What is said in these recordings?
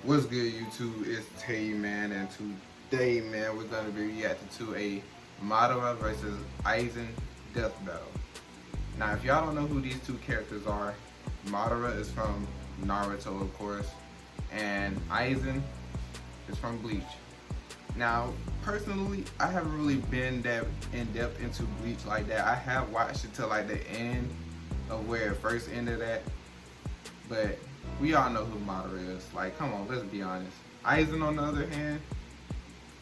What's good, YouTube? It's Taeman, and today, man, we're gonna be reacting to a Madara versus Aizen death battle. Now, if y'all don't know who these two characters are, Madara is from Naruto, of course, and Aizen is from Bleach. Now, personally, I haven't really been that in depth into Bleach like that. I have watched it till like the end of where it first ended at, but we all know who Madara is. Like, come on, let's be honest. Aizen, on the other hand,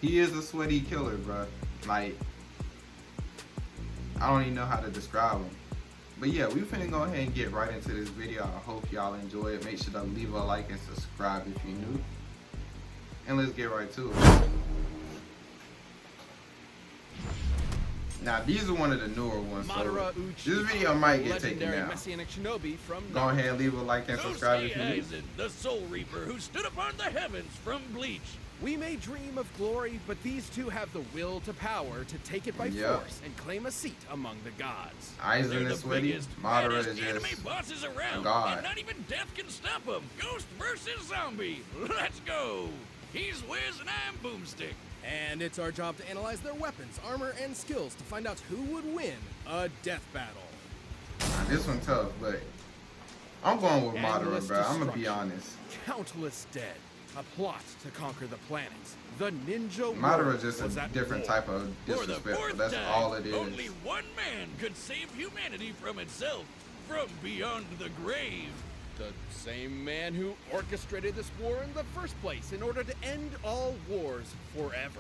he is a sweaty killer, bro. Like, I don't even know how to describe him. But yeah, we finna go ahead and get right into this video. I hope y'all enjoy it. Make sure to leave a like and subscribe if you're new. And let's get right to it. Now, these are one of the newer ones, so this video might get taken down. Go ahead and leave a like and subscribe if you're new. Aizen, the Soul Reaper who stood upon the heavens from Bleach. We may dream of glory, but these two have the will to power to take it by force and claim a seat among the gods. Aizen is sweaty, Madara is enemy just bosses around, a god. and not even death can stop them. Ghost versus zombie. Let's go. He's Wiz and I'm Boomstick. And it's our job to analyze their weapons, armor, and skills to find out who would win a death battle. Now, this one's tough, but I'm going with Madara, bro. I'm gonna be honest. Countless dead. A plot to conquer the planets. The ninja Madara is just a different type of For the disrespect. fourth That's time, all it is. only one man could save humanity from itself, from beyond the grave. The same man who orchestrated this war in the first place in order to end all wars forever.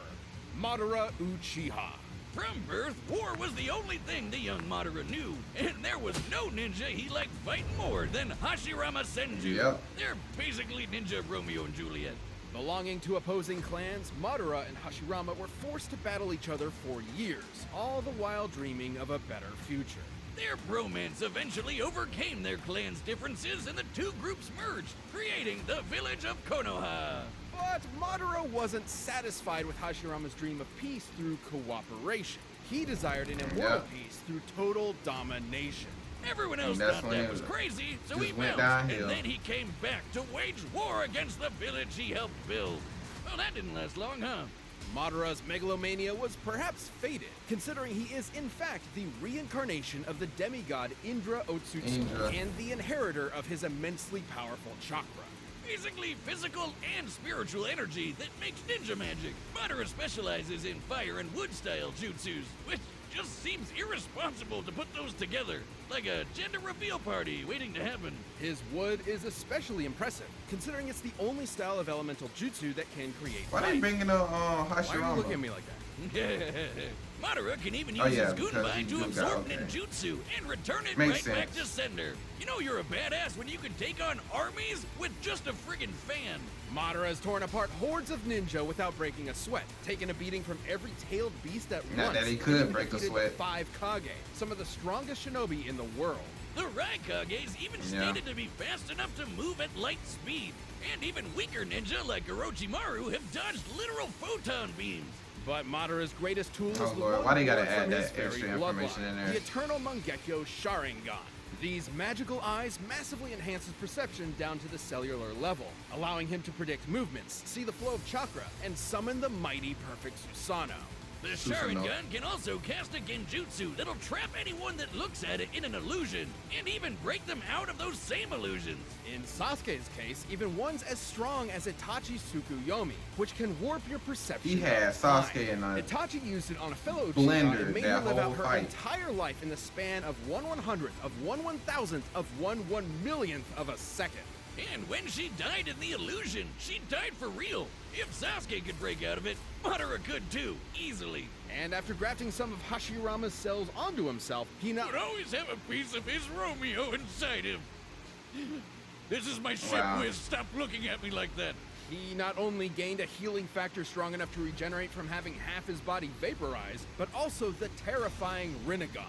Madara Uchiha. From birth, war was the only thing the young Madara knew, and there was no ninja he liked fighting more than Hashirama Senju. Yep. They're basically ninja Romeo and Juliet. Belonging to opposing clans, Madara and Hashirama were forced to battle each other for years, all the while dreaming of a better future. Their bromance eventually overcame their clan's differences and the two groups merged, creating the village of Konoha. But Madara wasn't satisfied with Hashirama's dream of peace through cooperation. He desired an immortal peace through total domination. Everyone else thought that was crazy, so he bounced, and then he came back to wage war against the village he helped build. Well, that didn't last long, huh? Madara's megalomania was perhaps faded, considering he is in fact the reincarnation of the demigod Indra Otsutsuki and the inheritor of his immensely powerful chakra. Basically physical and spiritual energy that makes ninja magic. Madara specializes in fire and wood style jutsus, which just seems irresponsible to put those together, like a gender reveal party waiting to happen. His wood is especially impressive, considering it's the only style of elemental jutsu that can create Why are they bringing up Hashirama? Why are you looking at me like that? Madara can even use his Gunbai to absorb ninjutsu and return it back to sender. You know you're a badass when you can take on armies with just a friggin' fan. Madara has torn apart hordes of ninja without breaking a sweat, taking a beating from every tailed beast at once. Not that he could break a sweat. 5 Kage, some of the strongest shinobi in the world. The Raikages even stated to be fast enough to move at light speed. And even weaker ninja like Orochimaru have dodged literal photon beams. But Madara's greatest tool is the Lord, why they gotta add that extra information in there? The Eternal Mangekyo Sharingan. These magical eyes massively enhance his perception down to the cellular level, allowing him to predict movements, see the flow of chakra, and summon the mighty perfect Susanoo. The Sharingan can also cast a genjutsu that'll trap anyone that looks at it in an illusion, and even break them out of those same illusions. In Sasuke's case, even one's as strong as Itachi Tsukuyomi, which can warp your perception. He had Sasuke in a Itachi used it on a fellow blender and made her live out her fight. entire life in the span of 1/100th of 1/1000th of 1/1,000,000th of a second. And when she died in the illusion, she died for real. If Sasuke could break out of it, Madara could too, easily. And after grafting some of Hashirama's cells onto himself, he would always have a piece of his Romeo inside him. This is my ship, Wiz. Stop looking at me like that. He not only gained a healing factor strong enough to regenerate from having half his body vaporized, but also the terrifying Rinnegan.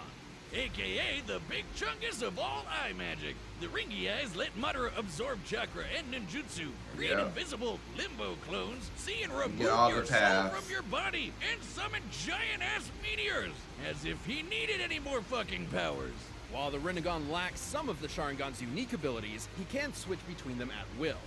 AKA the big chungus of all eye magic. The ringy eyes let Madara absorb chakra and ninjutsu, create invisible limbo clones, see and remove your soul from your body, and summon giant-ass meteors, as if he needed any more fucking powers. While the Rinnegan lacks some of the Sharingan's unique abilities, he can switch between them at will.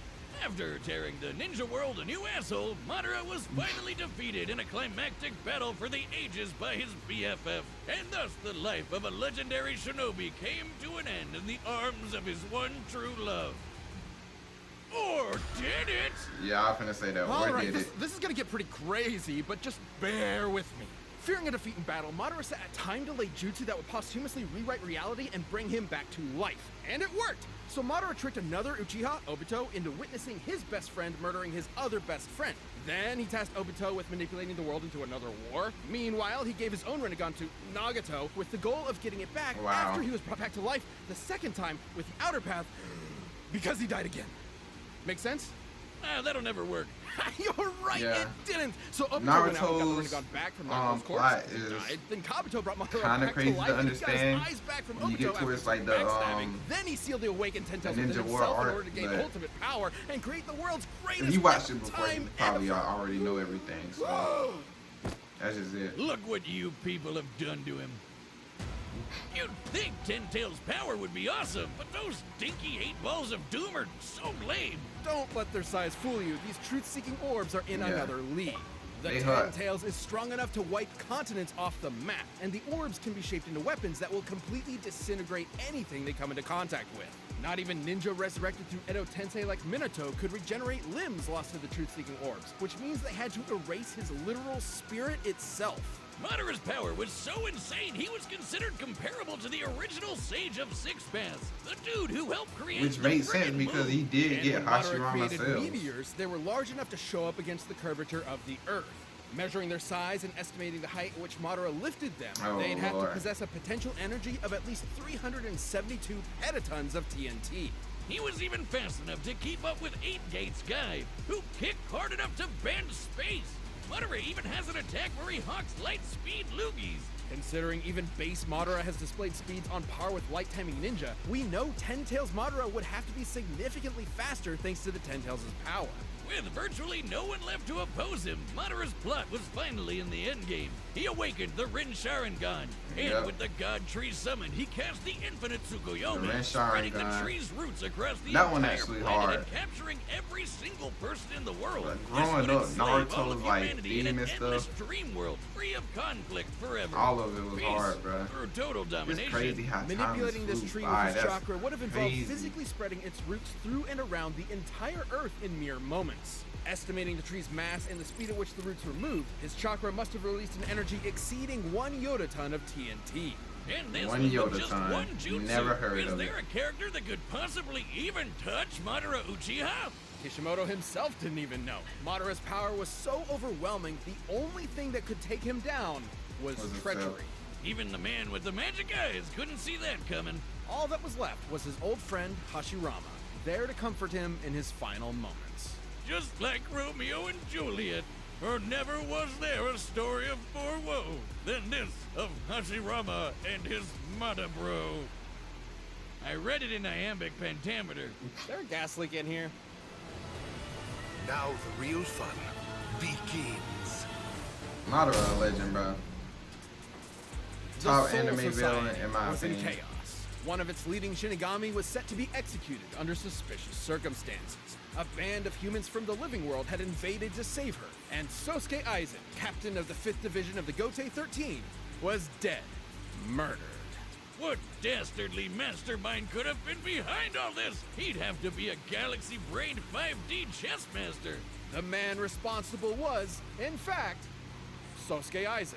After tearing the ninja world a new asshole, Madara was finally defeated in a climactic battle for the ages by his BFF, and thus the life of a legendary shinobi came to an end in the arms of his one true love. Or did it? Yeah, I was finna say that. Or Alright, did it? this is gonna get pretty crazy, but just bear with me. Fearing a defeat in battle, Madara set a time-delayed jutsu that would posthumously rewrite reality and bring him back to life. And it worked! So Madara tricked another Uchiha, Obito, into witnessing his best friend murdering his other best friend. Then he tasked Obito with manipulating the world into another war. Meanwhile, he gave his own Rinnegan to Nagato with the goal of getting it back after he was brought back to life the second time with the Outer Path because he died again. Make sense? That'll never work. You're right, Yeah. it didn't. So Obito went out and got the Rinnegan back from Nagato's corpse. plot He is died. Then Kabuto brought Madara kinda back crazy to to life and he got his understand. eyes back from You Obito get after towards, some like, the, backstabbing. Then he sealed the awakened Ten Tails the within Ninja War himself in arc, order to gain but ultimate power and create the world's greatest if you watched it weapon before, you time probably ever. already know everything. So that's just it. Look what you people have done to him. You'd think Ten Tails' power would be awesome, but those dinky 8 balls of doom are so lame. Don't let their size fool you. These truth-seeking orbs are in Yeah. another league. The They Ten hurt. Tails is strong enough to wipe continents off the map, and the orbs can be shaped into weapons that will completely disintegrate anything they come into contact with. Not even ninja resurrected through Edo Tensei like Minato could regenerate limbs lost to the truth-seeking orbs, which means they had to erase his literal spirit itself. Madara's power was so insane, he was considered comparable to the original Sage of Six Paths, the dude who helped create Which the made sense friggin' because moon. he did And get when Madara Hashirama created cells. meteors, they were large enough to show up against the curvature of the Earth. Measuring their size and estimating the height at which Madara lifted them, Oh, they'd have to Lord. possess a potential energy of at least 372 petatons of TNT. He was even fast enough to keep up with 8 Gates Guy, who kicked hard enough to bend space. Madara even has an attack where he hawks light speed loogies. Considering even base Madara has displayed speeds on par with Light Timing Ninja, we know Ten Tails Madara would have to be significantly faster thanks to the Ten Tails' power. With virtually no one left to oppose him, Madara's plot was finally in the endgame. He awakened the Rin Sharingan, and Yep. with the God Tree summoned, he cast the Infinite Tsukuyomi, The Rin spreading the Sharingan. tree's roots across the That one entire actually planet hard. and capturing every single person in the world. But This growing would up, enslave all Naruto of was like humanity in theme an and endless stuff. dream world, free of conflict forever. All of it was Peace hard, bruh. through total It's domination. crazy how time Manipulating this flew tree by. with his That's chakra would have involved crazy. physically spreading its roots through and around the entire Earth in mere moments. Estimating the tree's mass and the speed at which the roots were moved, his chakra must have released an energy exceeding 1 yotaton of TNT. And this One was with Yoda just time. one jutsu. Never heard Is of there it. a character that could possibly even touch Madara Uchiha? Kishimoto himself didn't even know. Madara's power was so overwhelming, the only thing that could take him down was Was treachery. himself. Even the man with the magic eyes couldn't see that coming. All that was left was his old friend Hashirama, there to comfort him in his final moments. Just like Romeo and Juliet. For never was there a story of more woe than this of Hashirama and his Madabro. I read it in iambic pentameter. Is there a gas leak in here? Now the real fun begins. Madara a legend, bro. The Top Soul anime Society villain in my was in opinion. chaos. One of its leading Shinigami was set to be executed under suspicious circumstances. A band of humans from the living world had invaded to save her, and Sosuke Aizen, captain of the 5th Division of the Gotei 13, was dead. Murdered. What dastardly mastermind could have been behind all this? He'd have to be a galaxy-brained 5D chess master. The man responsible was, in fact, Sosuke Aizen.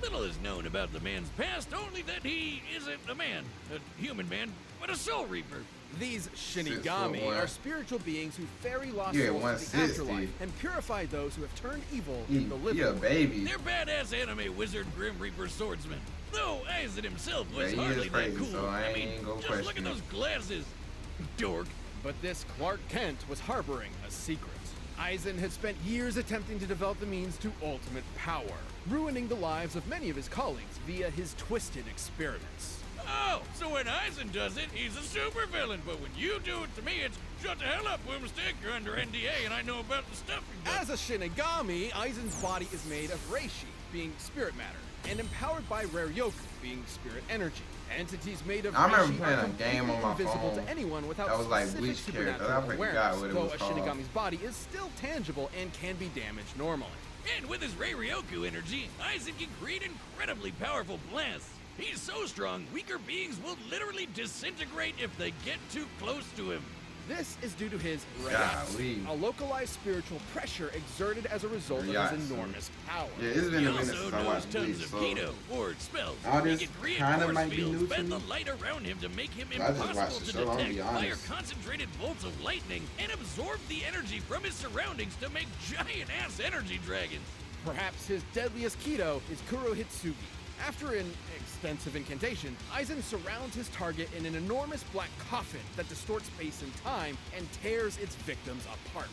Little is known about the man's past, only that he isn't a man, a human man, but a soul reaper. These 6'1". Shinigami are spiritual beings who ferry lost Yeah, souls to the 160. afterlife and purify those who have turned evil in the living He a world. baby. They're badass anime wizard Grim Reaper swordsmen. Though Aizen himself was Yeah, he is hardly crazy, that cool. so I mean, ain't gonna just look at question those it. glasses. Dork. But this Clark Kent was harboring a secret. Aizen had spent years attempting to develop the means to ultimate power, ruining the lives of many of his colleagues via his twisted experiments. Oh, so when Aizen does it, he's a supervillain. But when you do it to me, it's shut the hell up, Boomstick. You're under NDA, and I know about the stuff you've done. As a Shinigami, Aizen's body is made of reishi, being spirit matter. and empowered by Raryoku, being spirit energy. Entities made of I remember Reishi playing are a game completely on my invisible phone to anyone without that was like specific Bleach character. supernatural I forgot awareness, what it though was a called. Shinigami's body is still tangible and can be damaged normally. And with his Raryoku energy, Aizen can create incredibly powerful blasts. He's so strong, weaker beings will literally disintegrate if they get too close to him. This is due to his Golly. Reiatsu, a localized spiritual pressure exerted as a result of Reiatsu. his enormous power. Yeah, it's been He a minute also since I knows watched tons Bleach, of so Keto, or spells. all He this can create kinda force might be fields, new to bend me. the light around him to make him I just watched impossible the to show, I'm gonna be detect, fire honest. concentrated bolts of lightning, and absorb the energy from his surroundings to make giant-ass energy dragons. Perhaps his deadliest Keto is Kurohitsugi. After an extensive incantation, Aizen surrounds his target in an enormous black coffin that distorts space and time and tears its victims apart.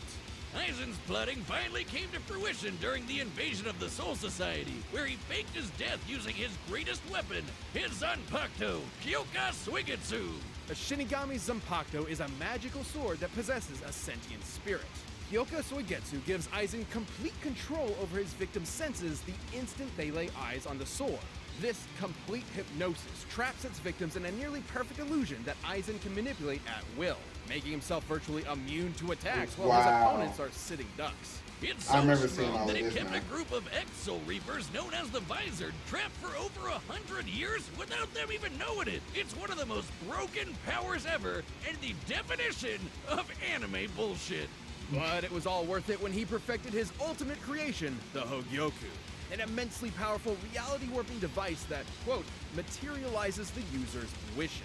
Aizen's plotting finally came to fruition during the invasion of the Soul Society, where he faked his death using his greatest weapon, his Zanpakuto, Kyoka Suigetsu. A Shinigami Zanpakuto is a magical sword that possesses a sentient spirit. Kyoka Suigetsu gives Aizen complete control over his victim's senses the instant they lay eyes on the sword. This complete hypnosis traps its victims in a nearly perfect illusion that Aizen can manipulate at will, making himself virtually immune to attacks while his Wow. opponents are sitting ducks. It's I so remember seeing strong all that of it this, kept man. a group of ex-Soul Reapers known as the Visor trapped for over 100 years without them even knowing it. It's one of the most broken powers ever, and the definition of anime bullshit. But it was all worth it when he perfected his ultimate creation, the Hogyoku, an immensely powerful reality-warping device that, quote, materializes the user's wishes.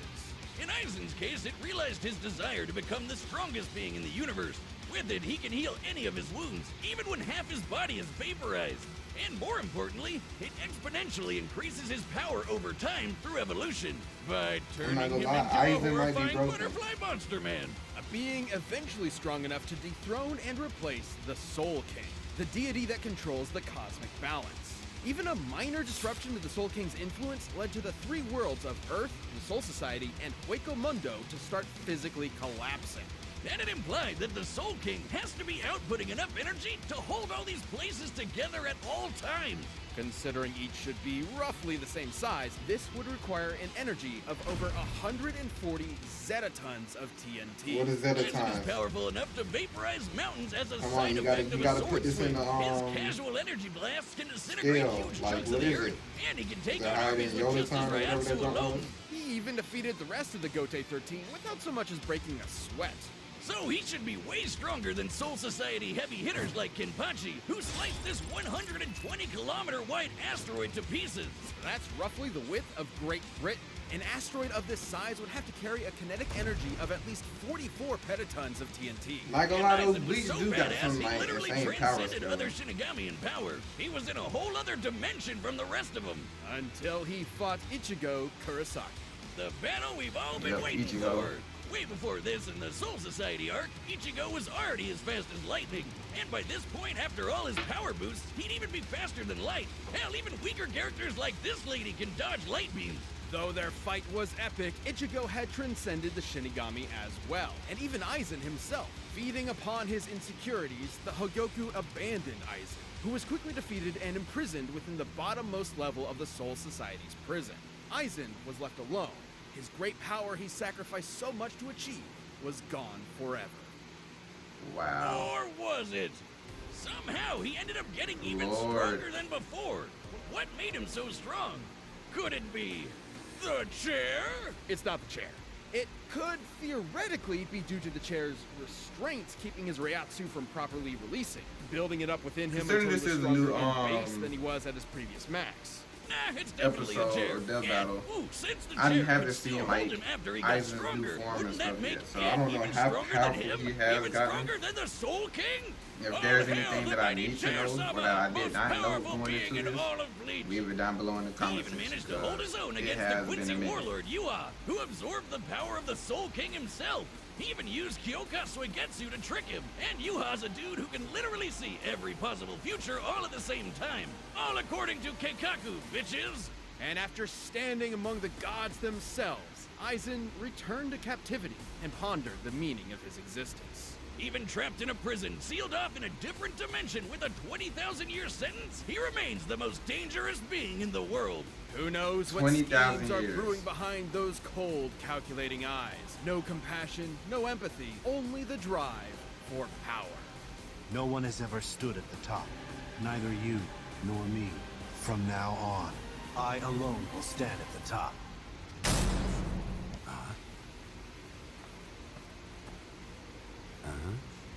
In Aizen's case, it realized his desire to become the strongest being in the universe. With it, he can heal any of his wounds, even when half his body is vaporized. And more importantly, it exponentially increases his power over time through evolution by turning not him gonna into lie, a Aizen might be horrifying broken. butterfly monster man. A being eventually strong enough to dethrone and replace the Soul King, the deity that controls the cosmic balance. Even a minor disruption to the Soul King's influence led to the three worlds of Earth, the Soul Society, and Hueco Mundo to start physically collapsing. And it implied that the Soul King has to be outputting enough energy to hold all these places together at all times. Considering each should be roughly the same size, this would require an energy of over 140 zetatons of TNT. What is that a Aizen time? is powerful enough to vaporize mountains as a Come on, side you gotta- effect you of a gotta sword put this in swing. the, His casual energy blasts can disintegrate scale. huge Like, chunks what of the is earth, it? and he can take that out higher armies than with Yoda just his time or whatever Reiatsu that jump alone. was? He even defeated the rest of the Gote 13 without so much as breaking a sweat. So he should be way stronger than Soul Society heavy hitters like Kenpachi, who sliced this 120-kilometer wide asteroid to pieces. That's roughly the width of Great Britain. An asteroid of this size would have to carry a kinetic energy of at least 44 petatons of TNT. Not gonna lie, those Aizen was Bleach so do got badass, some he like literally insane power transcended skills. other Shinigami in power. He was in a whole other dimension from the rest of them. Until he fought Ichigo Kurosaki. The battle we've all been Yep, waiting Ichigo. for. Way before this in the Soul Society arc, Ichigo was already as fast as lightning. And by this point, after all his power boosts, he'd even be faster than light. Hell, even weaker characters like this lady can dodge light beams. Though their fight was epic, Ichigo had transcended the Shinigami as well, and even Aizen himself. Feeding upon his insecurities, the Hogyoku abandoned Aizen, who was quickly defeated and imprisoned within the bottommost level of the Soul Society's prison. Aizen was left alone. His great power he sacrificed so much to achieve was gone forever. Wow. Or was it? Somehow he ended up getting even Lord. stronger than before. What made him so strong? Could it be the chair? It's not the chair. It could theoretically be due to the chair's restraints keeping his Reiatsu from properly releasing, building it up within him Considering until he this was is a new, stronger in base than he was at his previous max. Nah, it's definitely a episode chair. of Death And, Battle. ooh, since the I chair haven't could seen still like hold him after he got Aizen's new stronger, form and wouldn't that stuff make yet, so it I don't know even how stronger powerful than him? he has Even gotten. stronger than the Soul King? If Oh, there's hell, anything the that I mighty need to know, Chair-sama, or that I did most not know powerful going being into in this, all of Bleach. leave it down below in the He comments even section. managed to hold his own It against the has been Quincy a minute. warlord Yua, who absorbed the power of the Soul King himself. He even used Kyoka Suigetsu to trick him, and Yuha's a dude who can literally see every possible future all at the same time. All according to Keikaku, bitches! And after standing among the gods themselves, Aizen returned to captivity and pondered the meaning of his existence. Even trapped in a prison, sealed off in a different dimension with a 20,000-year sentence, he remains the most dangerous being in the world. Who knows what 20,000 schemes are years. brewing behind those cold, calculating eyes. No compassion, no empathy, only the drive for power. No one has ever stood at the top. Neither you nor me. From now on, I alone will stand at the top.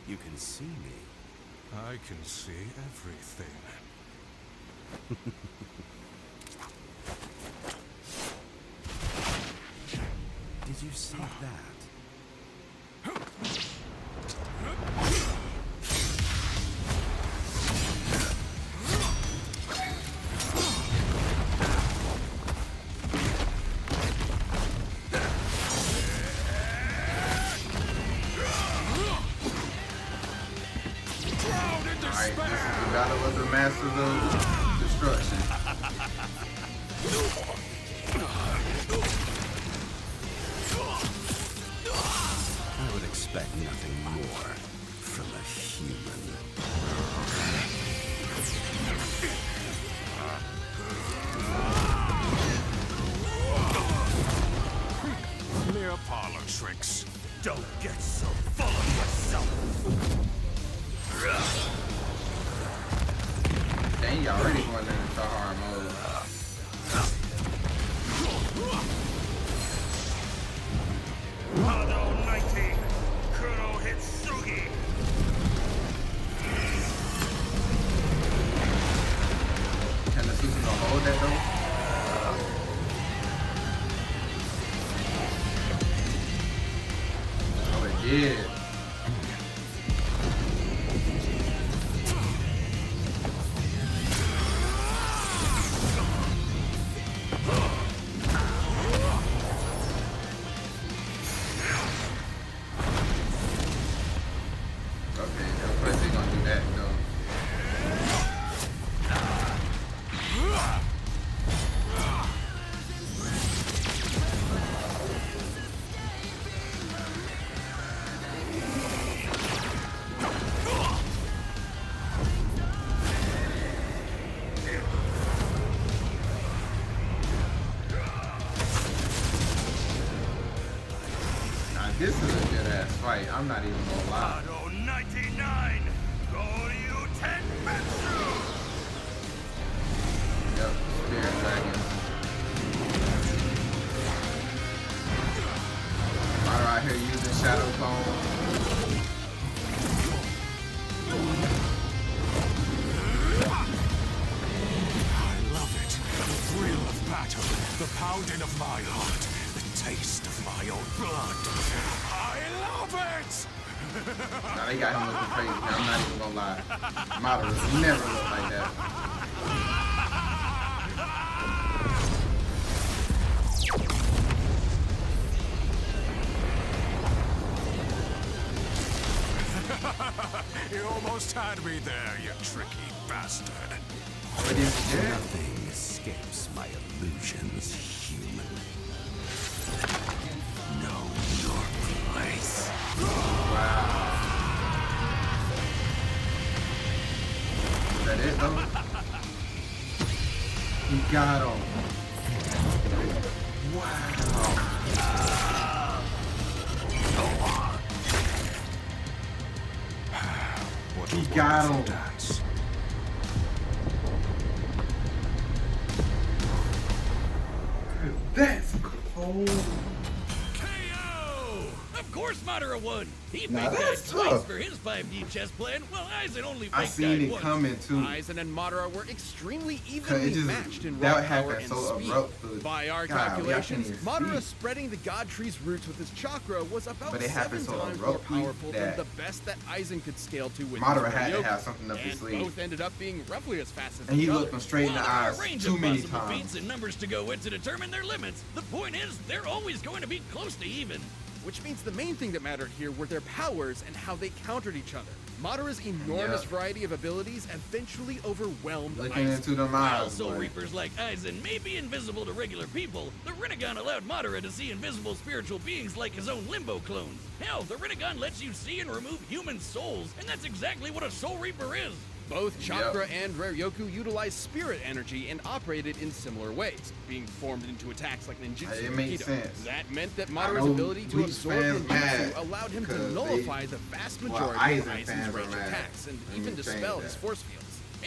You can see me. I can see everything. Did you see that? Alright, this is the battle of the Masters of Destruction. I would expect nothing more from a human. Mere parlor tricks. Don't get so full of yourself. Dang, y'all already going into hard mode. Hado 19, Kuro Hitsugi. Can the Susanoo hold that though? Oh, it did. Okay, of course they're gonna do that though. Now this is a good ass fight. I'm not even gonna lie. Hado 99, Goryu Tenmetsu. Yep, Spirit Dragon. Madara out here using Shadow Clone. I love it. The thrill of battle, the pounding of my heart, the taste of my own blood. I love it! Now they got him looking crazy. Now, I'm not even gonna lie. Madara never looked like that. You almost had me there, you tricky bastard. But is it dead? Nothing escapes my illusions, human. Know your place. Wow. Is that it though? He got him. Wow. What He a got wonderful him. dance. That's cold. KO! Of course Madara won! He Now faked died that's twice tough. for his 5D chess plan, while Aizen only I faked seen died it once. coming too. Aizen and Madara were extremely 'Cause evenly it just matched in that raw power happened and so speed. abruptly. By our God, I calculations, can't even Madara speak. spreading the God Tree's roots with his chakra was about But it 7 happened so times more abruptly powerful that than the best that Aizen could scale to with Madara his had to Ryoku, have something up his and sleeve. both ended up being roughly as fast as And he each looked other. him straight in the While there are eyes a range too of many possible times. feats and numbers to go with to determine their limits, the point is they're always going to be close to even. Which means the main thing that mattered here were their powers and how they countered each other. Madara's enormous Yep. variety of abilities eventually overwhelmed Looking Aizen. into the While eyes, Soul boy. Reapers like Aizen may be invisible to regular people, the Rinnegan allowed Madara to see invisible spiritual beings like his own Limbo clones. Hell, the Rinnegan lets you see and remove human souls, and that's exactly what a Soul Reaper is. Both Chakra and Rare Yoku utilize spirit energy and operated in similar ways, being formed into attacks like ninjutsu It and makes Aikido. sense. That meant that I Madara's know ability to Bleach absorb fans mad ninjutsu allowed him to because nullify the vast well, majority of Aizen Aizen's fans are ranged mad. attacks and Let even me change dispel his that. force fields.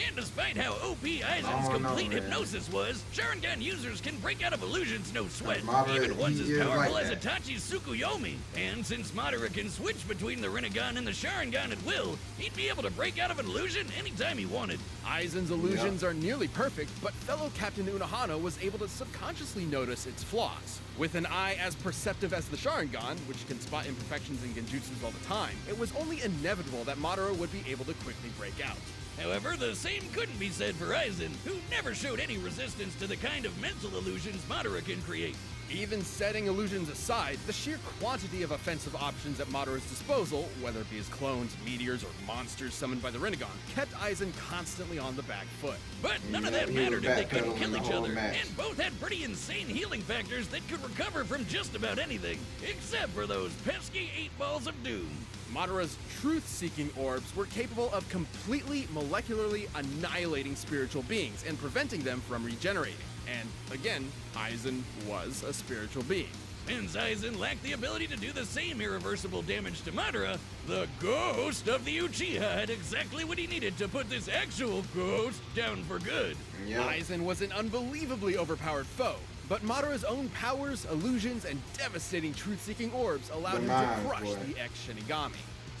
And despite how OP Aizen's Oh, no, complete man. hypnosis was, Sharingan users can break out of illusions no sweat, Madara, even ones he as is powerful like as that. Itachi's Tsukuyomi. And since Madara can switch between the Rinnegan and the Sharingan at will, he'd be able to break out of an illusion anytime he wanted. Aizen's illusions are nearly perfect, but fellow Captain Unohana was able to subconsciously notice its flaws. With an eye as perceptive as the Sharingan, which can spot imperfections in genjutsus all the time, it was only inevitable that Madara would be able to quickly break out. However, the same couldn't be said for Aizen, who never showed any resistance to the kind of mental illusions Madara can create. Even setting illusions aside, the sheer quantity of offensive options at Madara's disposal, whether it be his clones, meteors, or monsters summoned by the Rinnegan, kept Aizen constantly on the back foot. But none of Yeah, that he was mattered if they couldn't backpedaling kill the each whole other, match. and both had pretty insane healing factors that could recover from just about anything, except for those pesky 8 balls of doom. Madara's truth-seeking orbs were capable of completely molecularly annihilating spiritual beings and preventing them from regenerating. And again, Aizen was a spiritual being. Since Aizen lacked the ability to do the same irreversible damage to Madara, the ghost of the Uchiha had exactly what he needed to put this actual ghost down for good. Yep. Aizen was an unbelievably overpowered foe, but Madara's own powers, illusions, and devastating truth-seeking orbs allowed The him mind, to crush boy. the ex-Shinigami.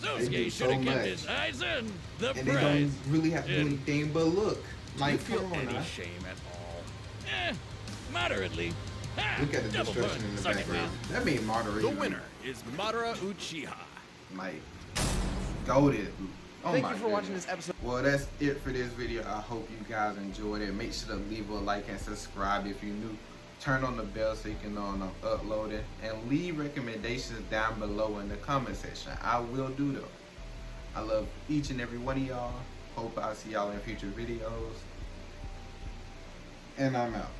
They Sosuke do should have so kept his much. Aizen the And they prize. don't really have to do Yeah. anything but look. Do Like, you feel come on any now. shame at all? Moderately. Ha! Look at the Double destruction pun. in the Suck it, background. man. That made Madara The even, winner is Madara Uchiha. like, goated. Oh Thank my you for watching goodness. this episode. Well, that's it for this video. I hope you guys enjoyed it. Make sure to leave a like and subscribe if you're new. Turn on the bell so you can know when I'm uploading. And leave recommendations down below in the comment section. I will do them. I love each and every one of y'all. Hope I'll see y'all in future videos. And I'm out.